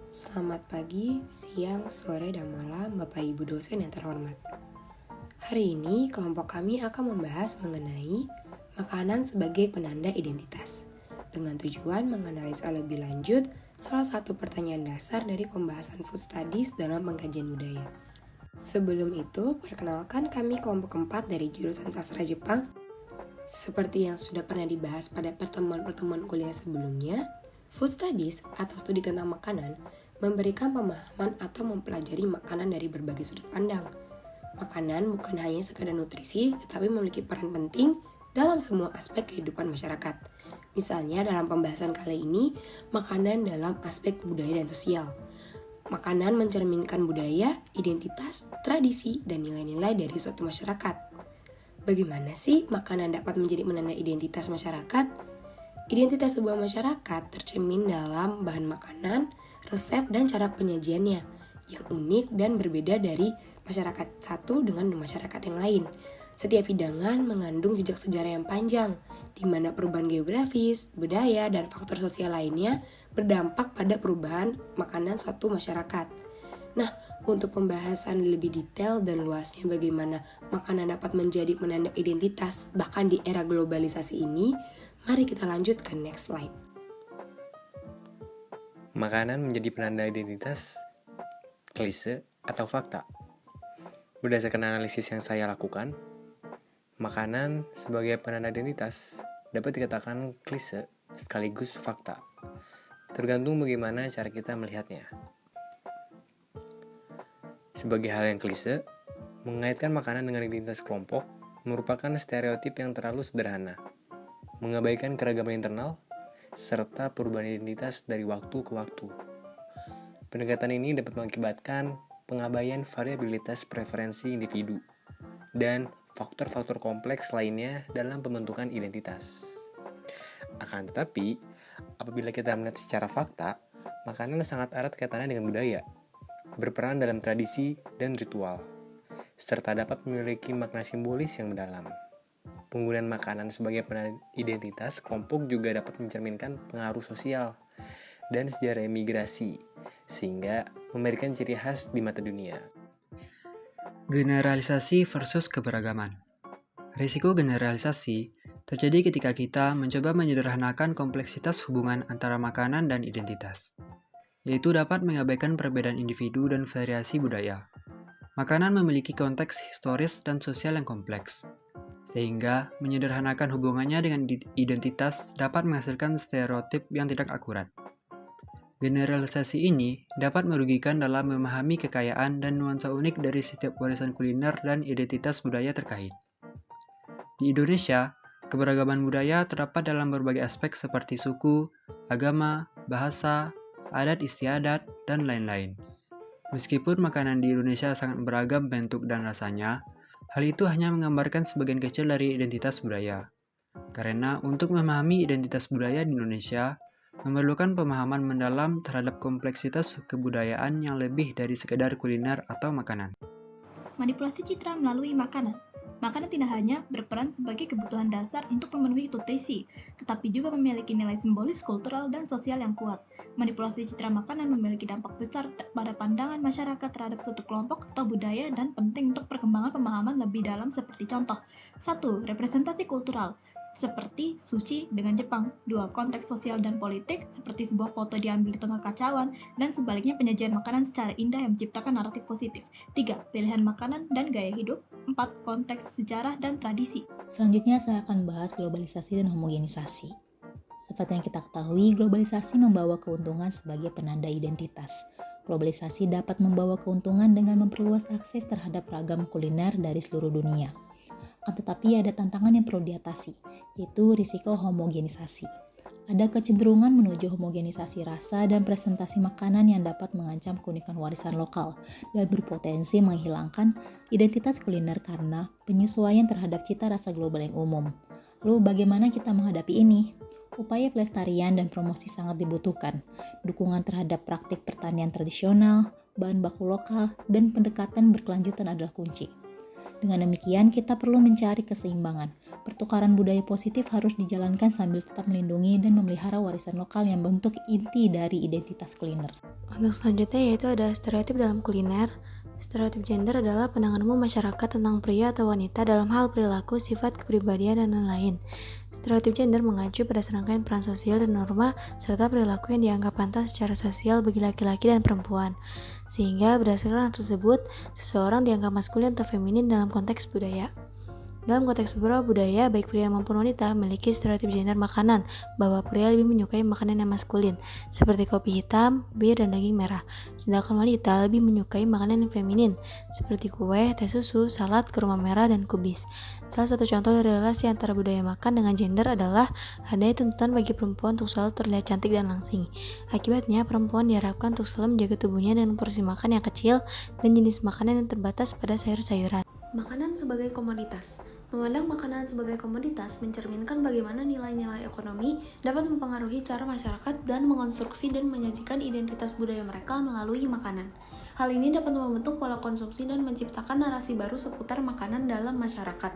Selamat pagi, siang, sore, dan malam Bapak Ibu dosen yang terhormat. Hari ini kelompok kami akan membahas mengenai makanan sebagai penanda identitas dengan tujuan menganalisa lebih lanjut salah satu pertanyaan dasar dari pembahasan food studies dalam pengkajian budaya. Sebelum itu, perkenalkan kami kelompok keempat dari jurusan sastra Jepang. Seperti yang sudah pernah dibahas pada pertemuan-pertemuan kuliah sebelumnya, food studies atau studi tentang makanan memberikan pemahaman atau mempelajari makanan dari berbagai sudut pandang. Makanan bukan hanya sekadar nutrisi, tetapi memiliki peran penting dalam semua aspek kehidupan masyarakat. Misalnya dalam pembahasan kali ini, makanan dalam aspek budaya dan sosial. Makanan mencerminkan budaya, identitas, tradisi, dan nilai-nilai dari suatu masyarakat. Bagaimana sih makanan dapat menjadi penanda identitas masyarakat? Identitas sebuah masyarakat tercermin dalam bahan makanan, resep, dan cara penyajiannya yang unik dan berbeda dari masyarakat satu dengan masyarakat yang lain. Setiap hidangan mengandung jejak sejarah yang panjang, di mana perubahan geografis, budaya, dan faktor sosial lainnya berdampak pada perubahan makanan suatu masyarakat. Nah, untuk pembahasan lebih detail dan luasnya bagaimana makanan dapat menjadi penanda identitas bahkan di era globalisasi ini, mari kita lanjut ke next slide. Makanan menjadi penanda identitas, klise atau fakta. Berdasarkan analisis yang saya lakukan, makanan sebagai penanda identitas dapat dikatakan klise sekaligus fakta, tergantung bagaimana cara kita melihatnya. Sebagai hal yang klise, mengaitkan makanan dengan identitas kelompok merupakan stereotip yang terlalu sederhana, mengabaikan keragaman internal, serta perubahan identitas dari waktu ke waktu. Pendekatan ini dapat mengakibatkan pengabaian variabilitas preferensi individu dan faktor-faktor kompleks lainnya dalam pembentukan identitas. Akan tetapi, apabila kita melihat secara fakta, makanan sangat erat kaitannya dengan budaya, berperan dalam tradisi dan ritual, serta dapat memiliki makna simbolis yang mendalam. Penggunaan makanan sebagai penanda identitas kelompok juga dapat mencerminkan pengaruh sosial dan sejarah migrasi, sehingga memberikan ciri khas di mata dunia. Generalisasi versus keberagaman. Risiko generalisasi terjadi ketika kita mencoba menyederhanakan kompleksitas hubungan antara makanan dan identitas, yaitu dapat mengabaikan perbedaan individu dan variasi budaya. Makanan memiliki konteks historis dan sosial yang kompleks, sehingga menyederhanakan hubungannya dengan identitas dapat menghasilkan stereotip yang tidak akurat. Generalisasi ini dapat merugikan dalam memahami kekayaan dan nuansa unik dari setiap warisan kuliner dan identitas budaya terkait. Di Indonesia, keberagaman budaya terdapat dalam berbagai aspek seperti suku, agama, bahasa, adat istiadat, dan lain-lain. Meskipun makanan di Indonesia sangat beragam bentuk dan rasanya, hal itu hanya menggambarkan sebagian kecil dari identitas budaya. Karena untuk memahami identitas budaya di Indonesia, memerlukan pemahaman mendalam terhadap kompleksitas kebudayaan yang lebih dari sekedar kuliner atau makanan. Manipulasi citra melalui makanan. Makanan tidak hanya berperan sebagai kebutuhan dasar untuk memenuhi nutrisi, tetapi juga memiliki nilai simbolis, kultural, dan sosial yang kuat. Manipulasi citra makanan memiliki dampak besar pada pandangan masyarakat terhadap suatu kelompok atau budaya dan penting untuk perkembangan pemahaman lebih dalam seperti contoh. 1. Representasi kultural seperti sushi dengan Jepang. 2. Konteks sosial dan politik seperti sebuah foto diambil di tengah kacauan, dan sebaliknya penyajian makanan secara indah yang menciptakan naratif positif. 3. Pilihan makanan dan gaya hidup. 4. Konteks sejarah dan tradisi. Selanjutnya saya akan membahas globalisasi dan homogenisasi. Seperti yang kita ketahui, globalisasi membawa keuntungan sebagai penanda identitas. Globalisasi dapat membawa keuntungan dengan memperluas akses terhadap ragam kuliner dari seluruh dunia. Akan tetapi ada tantangan yang perlu diatasi, yaitu risiko homogenisasi. Ada kecenderungan menuju homogenisasi rasa dan presentasi makanan yang dapat mengancam keunikan warisan lokal dan berpotensi menghilangkan identitas kuliner karena penyesuaian terhadap cita rasa global yang umum. Lalu bagaimana kita menghadapi ini? Upaya pelestarian dan promosi sangat dibutuhkan. Dukungan terhadap praktik pertanian tradisional, bahan baku lokal, dan pendekatan berkelanjutan adalah kunci. Dengan demikian, kita perlu mencari keseimbangan, Pertukaran budaya positif harus dijalankan sambil tetap melindungi dan memelihara warisan lokal yang bentuk inti dari identitas kuliner. Untuk selanjutnya yaitu ada stereotip dalam kuliner. Stereotip gender adalah pandangan umum masyarakat tentang pria atau wanita dalam hal perilaku, sifat, kepribadian, dan lain-lain. Stereotip gender mengacu pada serangkaian peran sosial dan norma serta perilaku yang dianggap pantas secara sosial bagi laki-laki dan perempuan. Sehingga berdasarkan hal tersebut, seseorang dianggap maskulin atau feminin dalam konteks budaya. Dalam konteks beberapa budaya, baik pria maupun wanita memiliki stereotip gender makanan, bahwa pria lebih menyukai makanan yang maskulin, seperti kopi hitam, bir, dan daging merah. Sedangkan wanita lebih menyukai makanan yang feminin, seperti kue, teh susu, salad, kurma merah, dan kubis. Salah satu contoh dari relasi antara budaya makan dengan gender adalah adanya tuntutan bagi perempuan untuk selalu terlihat cantik dan langsing. Akibatnya, perempuan diharapkan untuk selalu menjaga tubuhnya dengan porsi makan yang kecil dan jenis makanan yang terbatas pada sayur-sayuran. Makanan sebagai komoditas. Memandang makanan sebagai komoditas mencerminkan bagaimana nilai-nilai ekonomi dapat mempengaruhi cara masyarakat dan mengonstruksi dan menyajikan identitas budaya mereka melalui makanan. Hal ini dapat membentuk pola konsumsi dan menciptakan narasi baru seputar makanan dalam masyarakat.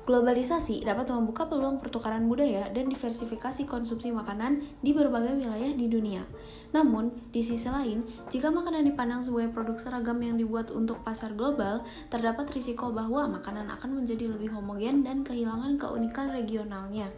Globalisasi dapat membuka peluang pertukaran budaya dan diversifikasi konsumsi makanan di berbagai wilayah di dunia. Namun, di sisi lain, jika makanan dipandang sebagai produk seragam yang dibuat untuk pasar global, terdapat risiko bahwa makanan akan menjadi lebih homogen dan kehilangan keunikan regionalnya.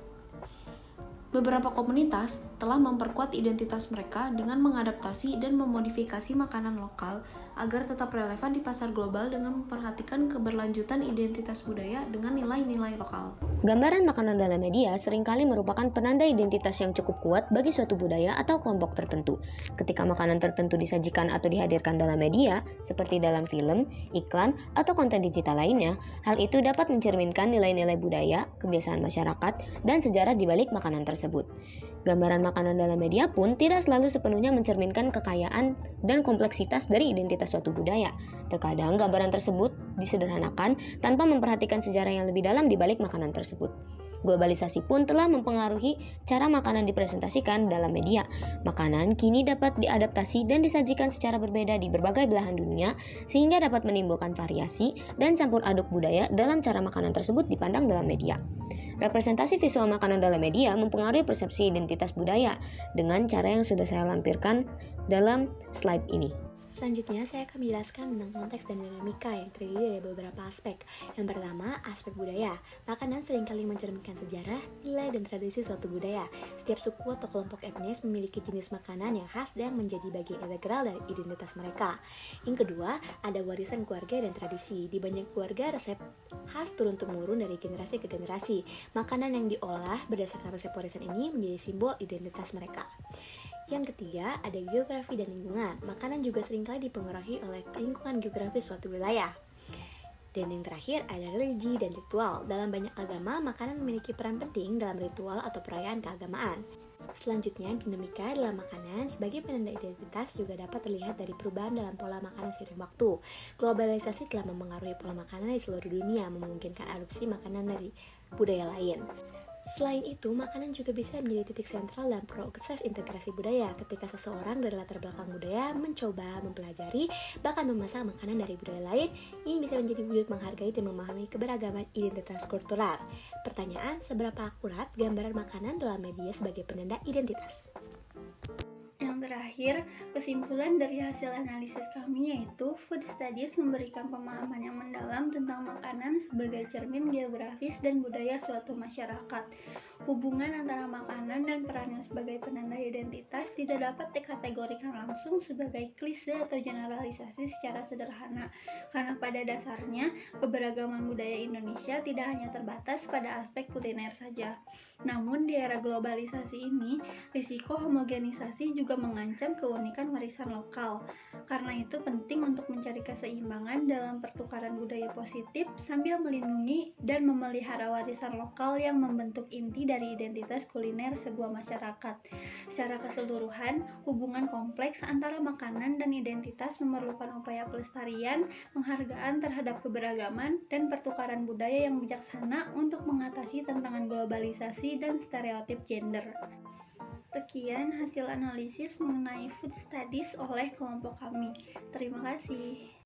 Beberapa komunitas telah memperkuat identitas mereka dengan mengadaptasi dan memodifikasi makanan lokal agar tetap relevan di pasar global dengan memperhatikan keberlanjutan identitas budaya dengan nilai-nilai lokal. Gambaran makanan dalam media seringkali merupakan penanda identitas yang cukup kuat bagi suatu budaya atau kelompok tertentu. Ketika makanan tertentu disajikan atau dihadirkan dalam media, seperti dalam film, iklan, atau konten digital lainnya, hal itu dapat mencerminkan nilai-nilai budaya, kebiasaan masyarakat, dan sejarah di balik makanan tersebut. Gambaran makanan dalam media pun tidak selalu sepenuhnya mencerminkan kekayaan dan kompleksitas dari identitas suatu budaya. Terkadang gambaran tersebut disederhanakan tanpa memperhatikan sejarah yang lebih dalam di balik makanan tersebut. Globalisasi pun telah mempengaruhi cara makanan dipresentasikan dalam media. Makanan kini dapat diadaptasi dan disajikan secara berbeda di berbagai belahan dunia, sehingga dapat menimbulkan variasi dan campur aduk budaya dalam cara makanan tersebut dipandang dalam media. Representasi visual makanan dalam media mempengaruhi persepsi identitas budaya dengan cara yang sudah saya lampirkan dalam slide ini. Selanjutnya, saya akan menjelaskan tentang konteks dan dinamika yang terdiri dari beberapa aspek. Yang pertama, aspek budaya. Makanan seringkali mencerminkan sejarah, nilai, dan tradisi suatu budaya. Setiap suku atau kelompok etnis memiliki jenis makanan yang khas dan menjadi bagian integral dari identitas mereka. Yang kedua, ada warisan keluarga dan tradisi. Di banyak keluarga, resep khas turun-temurun dari generasi ke generasi. Makanan yang diolah berdasarkan resep warisan ini menjadi simbol identitas mereka. Yang ketiga, ada geografi dan lingkungan. Makanan juga seringkali dipengaruhi oleh lingkungan geografis suatu wilayah. Dan yang terakhir, ada religi dan ritual. Dalam banyak agama, makanan memiliki peran penting dalam ritual atau perayaan keagamaan. Selanjutnya, dinamika dalam makanan sebagai penanda identitas juga dapat terlihat dari perubahan dalam pola makanan seiring waktu. Globalisasi telah mempengaruhi pola makanan di seluruh dunia, memungkinkan adopsi makanan dari budaya lain. Selain itu, makanan juga bisa menjadi titik sentral dalam proses integrasi budaya ketika seseorang dari latar belakang budaya mencoba mempelajari, bahkan memasak makanan dari budaya lain. Ini bisa menjadi wujud menghargai dan memahami keberagaman identitas kultural. Pertanyaan, seberapa akurat gambaran makanan dalam media sebagai penanda identitas? Yang terakhir, kesimpulan dari hasil analisis kami yaitu food studies memberikan pemahaman yang mendalam tentang makanan sebagai cermin geografis dan budaya suatu masyarakat. Hubungan antara makanan dan perannya sebagai penanda identitas tidak dapat dikategorikan langsung sebagai klise atau generalisasi secara sederhana, karena pada dasarnya keberagaman budaya Indonesia tidak hanya terbatas pada aspek kuliner saja. Namun di era globalisasi ini, risiko homogenisasi juga mengancam keunikan warisan lokal. Karena itu penting untuk mencari keseimbangan dalam pertukaran budaya positif sambil melindungi dan memelihara warisan lokal yang membentuk inti dari identitas kuliner sebuah masyarakat. Secara keseluruhan, hubungan kompleks antara makanan dan identitas memerlukan upaya pelestarian, penghargaan terhadap keberagaman, dan pertukaran budaya yang bijaksana untuk mengatasi tantangan globalisasi dan stereotip gender. Sekian hasil analisis mengenai food studies oleh kelompok kami. Terima kasih.